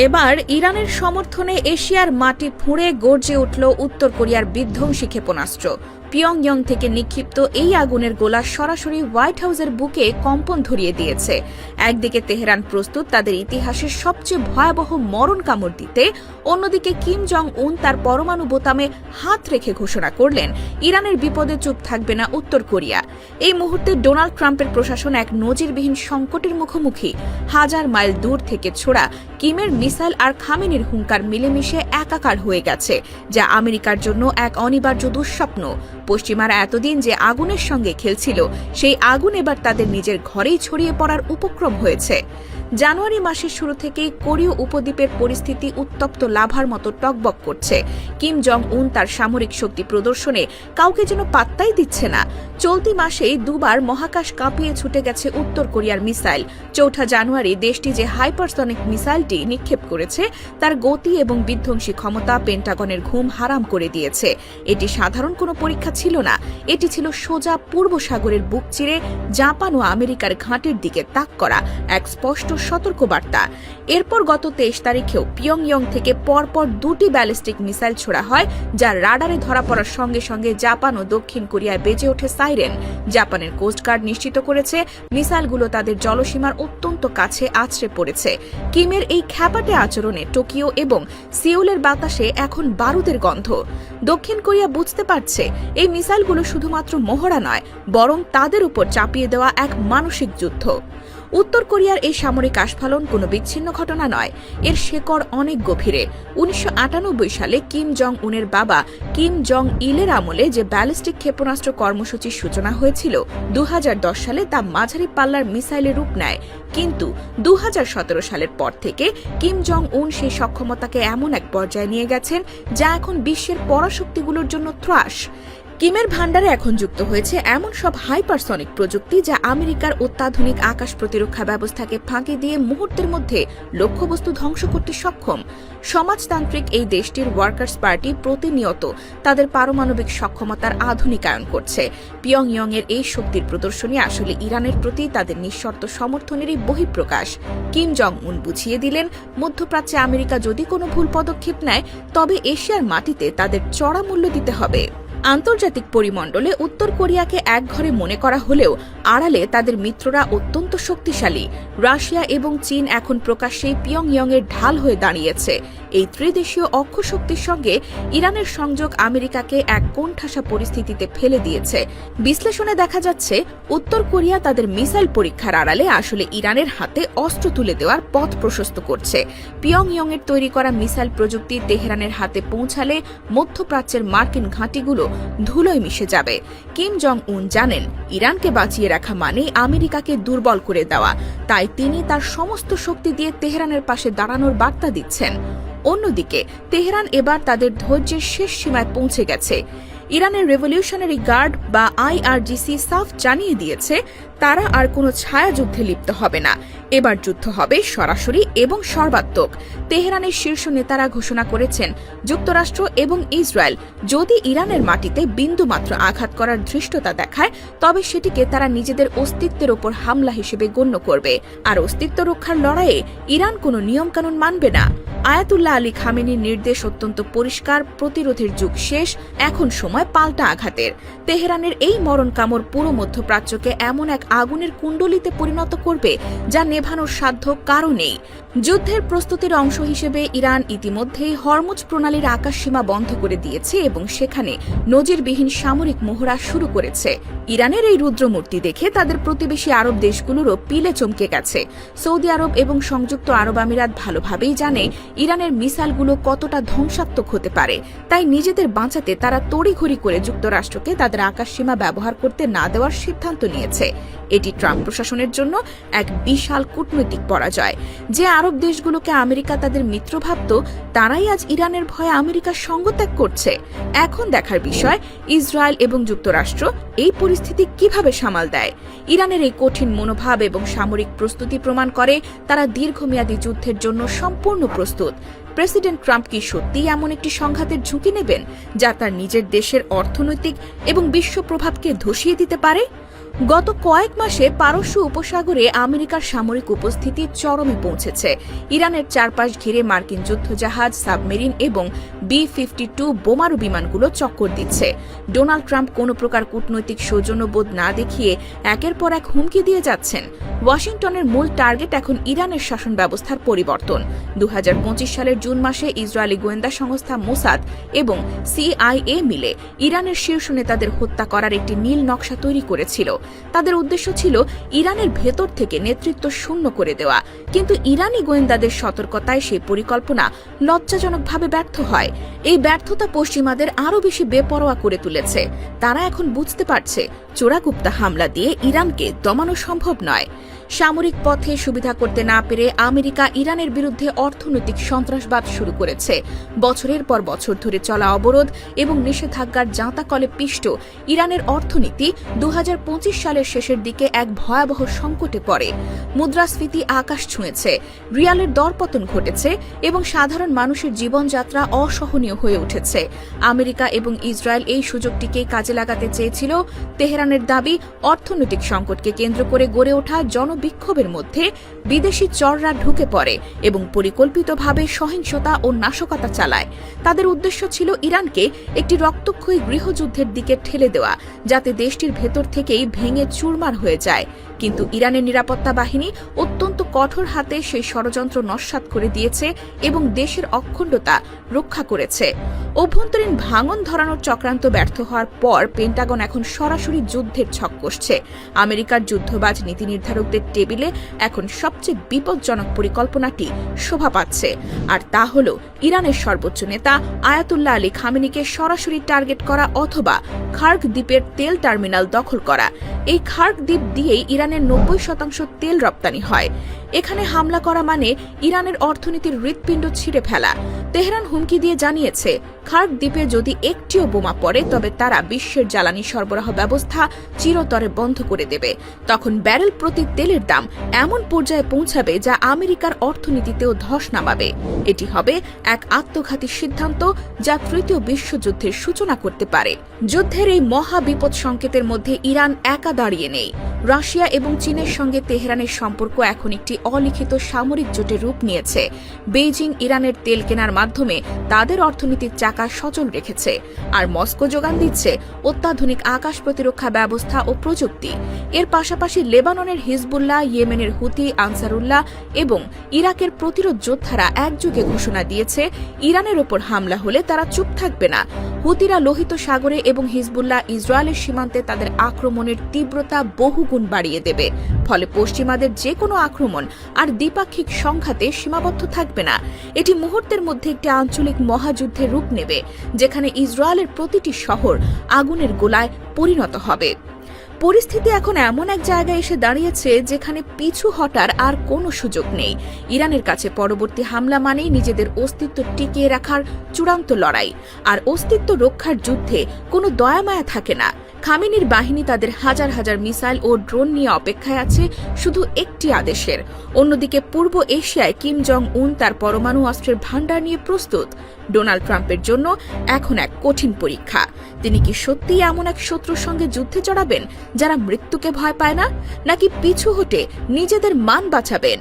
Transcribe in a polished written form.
এবার ইরানের সমর্থনে এশিয়ার মাটি ফুঁড়ে গর্জে উঠল উত্তর কোরিয়ার বিধ্বংসী ক্ষেপণাস্ত্র। পিয়ংইয়ং থেকে নিক্ষিপ্ত এই আগুনের গোলা সরাসরি হোয়াইট হাউসের বুকে কম্পন ধরিয়ে দিয়েছে। একদিকে তেহরান প্রস্তুত তাদের ইতিহাসের সবচেয়ে ভয়াবহ মরণ কামড় দিতে, অন্যদিকে কিম জং উন তার পরমাণু বোতামে হাত রেখে ঘোষণা করলেন ইরানের বিপদে চুপ থাকবে না উত্তর কোরিয়া। এই মুহূর্তে ডোনাল্ড ট্রাম্পের প্রশাসন এক নজিরবিহীন সংকটের মুখোমুখি। হাজার মাইল দূর থেকে ছোড়া কিমের মিসাইল আর খামেনির হুঙ্কার মিলেমিশে একাকার হয়ে গেছে, যা আমেরিকার জন্য এক অনিবার্য দুঃস্বপ্ন। পশ্চিমারা এতদিন যে আগুনের সঙ্গে খেলছিল, সেই আগুন এবার তাদের নিজের ঘরেই ছড়িয়ে পড়ার উপক্রম হয়েছে। জানুয়ারি মাসের শুরু থেকেই কোরীয় উপদ্বীপের পরিস্থিতি উত্তপ্ত লাভার মতো টকবক করছে। কিম জং উন তার সামরিক শক্তি প্রদর্শনে কাউকে যেন পাত্তাই দিচ্ছে না। চলতি মাসেই দুবার মহাকাশ কাঁপিয়ে ছুটে গেছে উত্তর কোরিয়ার মিসাইল। ৪ জানুয়ারি দেশটি যে হাইপারসনিক মিসাইলটি নিক্ষেপ করেছে, তার গতি এবং বিধ্বংসী ক্ষমতা পেন্টাগনের ঘুম হারাম করে দিয়েছে। এটি সাধারণ কোনো পরীক্ষা ছিল না, এটি ছিল সোজা পূর্ব সাগরের বুক চিরে জাপান ও আমেরিকার ঘাঁটির দিকে তাক করা এক স্পষ্ট সতর্কবার্তা। এরপর গত ২৩ তারিখেও পিয়ংইয়ং থেকে পরপর ২টি ব্যালিস্টিক মিসাইল ছোড়া হয়, যার রাডারে ধরা পড়ার সঙ্গে সঙ্গে জাপান ও দক্ষিণ কোরিয়ায় বেজে ওঠে সাইরেন। জাপানের কোস্টগার্ড নিশ্চিত করেছে মিসাইলগুলো তাদের জলসীমার অত্যন্ত কাছে আছড়ে পড়েছে। কিমের এই খ্যাপাটে আচরণে টোকিও এবং সিউলের বাতাসে এখন বারুদের গন্ধ। দক্ষিণ কোরিয়া বুঝতে পারছে এই মিসাইলগুলো শুধুমাত্র মহড়া নয়, বরং তাদের উপর চাপিয়ে দেওয়া এক মানসিক যুদ্ধ। উত্তর কোরিয়ার এই সামরিক আস্ফালন কোনো বিচ্ছিন্ন ঘটনা নয়, এর শেকড় অনেক গভীরে। ১৯৯৮ সালে কিম জং উনের বাবা কিম জং ইলের আমলে যে ব্যালিস্টিক ক্ষেপণাস্ত্র কর্মসূচির সূচনা হয়েছিল, ২০১০ সালে তা মাঝারি পাল্লার মিসাইলের রূপ নেয়। কিন্তু ২০১৭ সালের পর থেকে কিম জং উন সেই সক্ষমতাকে এমন এক পর্যায়ে নিয়ে গেছেন, যা এখন বিশ্বের পরাশক্তিগুলোর জন্য ত্রাস। কিমের ভান্ডারে এখন যুক্ত হয়েছে এমন সব হাইপারসনিক প্রযুক্তি, যা আমেরিকার অত্যাধুনিক আকাশ প্রতিরক্ষা ব্যবস্থাকে ফাঁকি দিয়ে মুহূর্তের মধ্যে লক্ষ্যবস্তু ধ্বংস করতে সক্ষম। সমাজতান্ত্রিক এই দেশটির ওয়ার্কার্স পার্টি প্রতিনিয়ত তাদের পারমাণবিক সক্ষমতার আধুনিকায়ন করছে। পিয়ংইয়ং এর এই শক্তির প্রদর্শনী আসলে ইরানের প্রতি তাদের নিঃশর্ত সমর্থনেরই বহিঃপ্রকাশ। কিম জং উন বুঝিয়ে দিলেন, মধ্যপ্রাচ্যে আমেরিকা যদি কোনো ভুল পদক্ষেপ নেয়, তবে এশিয়ার মাটিতে তাদের চড়া মূল্য দিতে হবে। আন্তর্জাতিক পরিমণ্ডলে উত্তর কোরিয়াকে একঘরে মনে করা হলেও আড়ালে তাদের মিত্ররা অত্যন্ত শক্তিশালী। রাশিয়া এবং চীন এখন প্রকাশ্যেই পিয়ংইয়ং এর ঢাল হয়ে দাঁড়িয়েছে। এই ত্রিদেশীয় অক্ষশক্তির সঙ্গে ইরানের সংযোগ আমেরিকাকে এক কোণঠাসা পরিস্থিতিতে ফেলে দিয়েছে। বিশ্লেষণে দেখা যাচ্ছে, উত্তর কোরিয়া তাদের মিসাইল পরীক্ষার আড়ালে আসলে ইরানের হাতে অস্ত্র তুলে দেওয়ার পথ প্রশস্ত করছে। পিয়ংইয়ং এর তৈরি করা মিসাইল প্রযুক্তি তেহরানের হাতে পৌঁছালে মধ্যপ্রাচ্যের মার্কিন ঘাঁটিগুলো ধুলোয় মিশে যাবে। কিম জং উন জানেন, ইরানকে বাঁচিয়ে রাখা মানে আমেরিকাকে দুর্বল করে দেওয়া, তাই তিনি তার সমস্ত শক্তি দিয়ে তেহরানের পাশে দাঁড়ানোর বার্তা দিচ্ছেন। অন্যদিকে তেহরান এবার তাদের ধৈর্যের শেষ সীমায় পৌঁছে গেছে। ইরানের রেভলিউশনারি গার্ড বা IRGC সাফ জানিয়ে দিয়েছে, তারা আর কোনো ছায়াযুদ্ধে লিপ্ত হবে না। এবার যুদ্ধ হবে সরাসরি এবং সর্বাত্মক। তেহরানের শীর্ষ নেতারা ঘোষণা করেছেন, যুক্তরাষ্ট্র এবং ইসরায়েল যদি ইরানের মাটিতে বিন্দুমাত্র আঘাত করার ধৃষ্টতা দেখায়, তবে সেটিকে তারা নিজেদের অস্তিত্বের ওপর হামলা হিসেবে গণ্য করবে। আর অস্তিত্ব রক্ষার লড়াইয়ে ইরান কোনো নিয়মকানুন মানবে না। আয়াতুল্লাহ আলী খামেনির নির্দেশ অত্যন্ত পরিষ্কার, প্রতিরোধের যুগ শেষ, এখন সময় পাল্টা আঘাতের। তেহরানের এই মরণ কামড় পুরো মধ্যপ্রাচ্যকে এমন এক আগুনের কুণ্ডলিতে পরিণত করবে, যা নেভানোর সাধ্য কারও নেই। যুদ্ধের প্রস্তুতির অংশ হিসেবে ইরান ইতিমধ্যেই হরমুজ প্রণালীর আকাশসীমা বন্ধ করে দিয়েছে এবং সেখানে নজিরবিহীন সামরিক মহড়া শুরু করেছে। ইরানের এই রুদ্রমূর্তি দেখে তাদের প্রতিবেশী আরব দেশগুলোরও পিলে চমকে গেছে। সৌদি আরব এবং সংযুক্ত আরব আমিরাত ভালোভাবেই জানে ইরানের মিসাইলগুলো কতটা ধ্বংসাত্মক হতে পারে, তাই নিজেদের বাঁচাতে তারা তড়িঘড়ি করে যুক্তরাষ্ট্রকে তাদের আকাশসীমা ব্যবহার করতে না দেওয়ার সিদ্ধান্ত নিয়েছে। এটি ট্রাম্প প্রশাসনের জন্য এক বিশাল কূটনৈতিক পরাজয়। যে আরব দেশগুলোকে আমেরিকা তাদের মিত্র ভাবত, তারাই আজ ইরানের ভয়ে আমেরিকার সঙ্গ ত্যাগ করছে। এখন দেখার বিষয়, ইসরায়েল এবং যুক্তরাষ্ট্র এই পরিস্থিতি কিভাবে সামাল দেয়। ইরানের এই কঠিন মনোভাব এবং সামরিক প্রস্তুতি প্রমাণ করে তারা দীর্ঘমেয়াদী যুদ্ধের জন্য সম্পূর্ণ প্রস্তুত। প্রেসিডেন্ট ট্রাম্প কি সত্যিই এমন একটি সংঘাতের ঝুঁকি নেবেন, যা তার নিজের দেশের অর্থনৈতিক এবং বিশ্ব প্রভাবকে ধসিয়ে দিতে পারে? গত কয়েক মাসে পারস্য উপসাগরে আমেরিকার সামরিক উপস্থিতি চরমে পৌঁছেছে। ইরানের চারপাশ ঘিরে মার্কিন যুদ্ধজাহাজ, সাবমেরিন এবং B-52 বোমারু বিমানগুলো চক্কর দিচ্ছে। ডোনাল্ড ট্রাম্প কোনো প্রকার কূটনৈতিক সৌজন্যবোধ না দেখিয়ে একের পর এক হুমকি দিয়ে যাচ্ছেন। ওয়াশিংটনের মূল টার্গেট এখন ইরানের শাসন ব্যবস্থার পরিবর্তন। 2025 সালের জুন মাসে ইসরায়েলি গোয়েন্দা সংস্থা মোসাদ এবং CIA মিলে ইরানের শীর্ষ নেতাদের হত্যা করার একটি নীল নকশা তৈরি করেছিল। তাদের উদ্দেশ্য ছিল ইরানের ভেতর থেকে নেতৃত্ব শূন্য করে দেওয়া, কিন্তু ইরানি গোয়েন্দাদের সতর্কতায় সেই পরিকল্পনা লজ্জাজনকভাবে ব্যর্থ হয়। এই ব্যর্থতা পশ্চিমাদের আরও বেশি বেপরোয়া করে তুলেছে। তারা এখন বুঝতে পারছে চোরাগুপ্তা হামলা দিয়ে ইরানকে দমানো সম্ভব নয়। সামরিক পথে সুবিধা করতে না পেরে আমেরিকা ইরানের বিরুদ্ধে অর্থনৈতিক সন্ত্রাসবাদ শুরু করেছে। বছরের পর বছর ধরে চলা অবরোধ এবং নিষেধাজ্ঞার জাঁতাকলে পিষ্ট ইরানের অর্থনীতি 2025 সালের শেষের দিকে এক ভয়াবহ সংকটে পড়ে। মুদ্রাস্ফীতি আকাশ ছুঁয়েছে, রিয়ালের দরপতন ঘটেছে এবং সাধারণ মানুষের জীবনযাত্রা অসহনীয় হয়ে উঠেছে। আমেরিকা এবং ইসরায়েল এই সুযোগটিকে কাজে লাগাতে চেয়েছিল। তেহরানের দাবি, অর্থনৈতিক সংকটকে কেন্দ্র করে গড়ে ওঠা বিক্ষোভের মধ্যে বিদেশি চররা ঢুকে পড়ে এবং পরিকল্পিতভাবে সহিংসতা ও নাশকতা চালায়। তাদের উদ্দেশ্য ছিল ইরানকে একটি রক্তক্ষয়ী গৃহযুদ্ধের দিকে ঠেলে দেওয়া, যাতে দেশটির ভেতর থেকেই ভেঙে চুরমার হয়ে যায়। কিন্তু ইরানের নিরাপত্তা বাহিনী অত্যন্ত কঠোর হাতে সেই ষড়যন্ত্র নস্যাৎ করে দিয়েছে এবং দেশের অখণ্ডতা রক্ষা করেছে। অভ্যন্তরীণ ভাঙন ধরানোর চক্রান্ত ব্যর্থ হওয়ার পর পেন্টাগন এখন সরাসরি যুদ্ধের ছক কষছে। আমেরিকার যুদ্ধবাজ নীতি নির্ধারকদের টেবিলে এখন সবচেয়ে বিপজ্জনক পরিকল্পনাটি শোভা পাচ্ছে, আর তা হল ইরানের সর্বোচ্চ নেতা আয়াতুল্লাহ আলী খামেনিকে সরাসরি টার্গেট করা অথবা খার্গ দ্বীপের তেল টার্মিনাল দখল করা। এই খার্গ দ্বীপ দিয়েই ইরানের 90% তেল রপ্তানি হয়। এখানে হামলা করা মানে ইরানের অর্থনীতির হৃৎপিণ্ড ছিঁড়ে ফেলা। তেহরান হুমকি দিয়ে জানিয়েছে, খার্গ দ্বীপে যদি একটিও বোমা পড়ে তবে তারা বিশ্বের জ্বালানি সরবরাহ ব্যবস্থা চিরতরে বন্ধ করে দেবে। তখন ব্যারেল প্রতি তেলের দাম এমন পর্যায়ে পৌঁছাবে যা আমেরিকার অর্থনীতিতেও ধস নামাবে। এটি হবে এক আত্মঘাতী সিদ্ধান্ত যা তৃতীয় বিশ্বযুদ্ধের সূচনা করতে পারে। যুদ্ধের এই মহা বিপদ সংকেতের মধ্যে ইরান একা দাঁড়িয়ে নেই। রাশিয়া এবং চীনের সঙ্গে তেহরানের সম্পর্ক এখন একটি অলিখিত সামরিক জোটের রূপ নিয়েছে। বেইজিং ইরানের তেল কেনার মাধ্যমে তাদের অর্থনীতির চাকা সচল রেখেছে, আর মস্কো যোগান দিচ্ছে অত্যাধুনিক আকাশ প্রতিরক্ষা ব্যবস্থা ও প্রযুক্তি। এর পাশাপাশি লেবাননের হিজবুল্লাহ, ইয়েমেনের হুতি, আনসারুল্লাহ এবং ইরাকের প্রতিরোধ যোদ্ধারা একযোগে ঘোষণা দিয়েছে ইরানের ওপর হামলা হলে তারা চুপ থাকবে না। হুতিরা লোহিত সাগরে এবং হিজবুল্লাহ ইসরায়েলের সীমান্তে তাদের আক্রমণের তীব্রতা বহুগুণ বাড়িয়ে দেবে। ফলে পশ্চিমাদের যে কোনো আক্রমণ আর দ্বিপাক্ষিক সংঘাতে সীমাবদ্ধ থাকবে না। এটি মুহূর্তের মধ্যে একটি আঞ্চলিক মহাযুদ্ধের রূপ নেবে, যেখানে ইসরায়েলের প্রতিটি শহর আগুনের গোলায় পরিণত হবে। পরিস্থিতি এখন এমন এক জায়গায় এসে দাঁড়িয়েছে যেখানে পিছু হটার আর কোনো সুযোগ নেই। ইরানের কাছে পরবর্তী হামলা মানেই নিজেদের অস্তিত্ব টিকিয়ে রাখার চূড়ান্ত লড়াই, আর অস্তিত্ব রক্ষার যুদ্ধে কোনো দয়ামায়া থাকে না। খামেনির বাহিনী তাদের হাজার হাজার মিসাইল ও ড্রোন নিয়ে অপেক্ষায় আছে শুধু একটি আদেশের। অন্যদিকে পূর্ব এশিয়ায় কিম জং উন তার পরমাণু অস্ত্রের ভান্ডার নিয়ে প্রস্তুত। ডোনাল্ড ট্রাম্পের জন্য এখন এক কঠিন পরীক্ষা। তিনি কি সত্যিই এমন এক শত্রুর সঙ্গে যুদ্ধে জড়াবেন যারা মৃত্যুকে ভয় পায় না, নাকি পিছু হটে নিজেদের মান বাঁচাবেন?